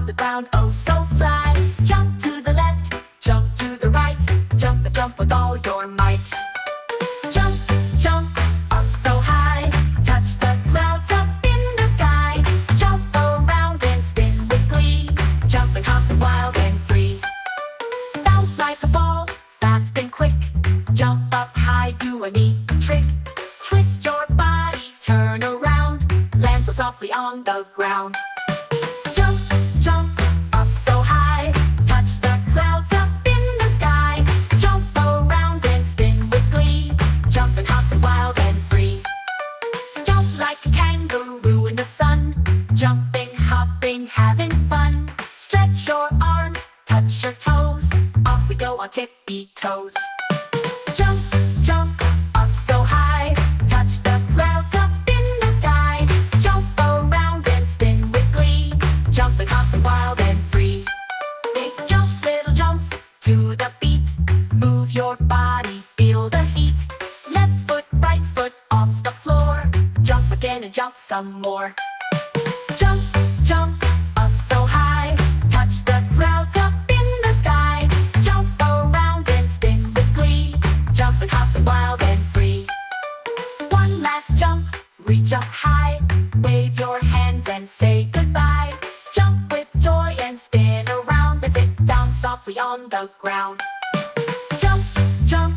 the ground, oh so fly. Jump to the left, jump to the right, jump and jump with all your might. Jump, jump, up so high, touch the clouds up in the sky. Jump around and spin with glee, jumping, hopping wild and free. Bounce like a ball, fast and quick, jump up high, do a neat trick. Twist your body, turn around, land so softly on the ground. Jump, jump, up so high, touch the clouds up in the sky. Jump around and spin with glee, jumping, hopping wild and free. Jump like a kangaroo in the sun, jumping, hopping, having fun. Stretch your arms, touch your toes, off we go on tippy toes. Jump, jump, up so high, touch the clouds up in the sky. Jump around and spin with glee, jumping, hopping wild and free. Big jumps, little jumps, to the beat. Move your body, feel the heat. Left foot, right foot, off the floor. Jump again and jump some more. Jump, jump, up so high, touch the clouds up in the sky. Jump around and spin with glee, jumping, hopping wild and free. One last jump, reach up high, wave your hands and say goodbye. Jump with joy and spin around and sit down softly on the ground. Jump, jump,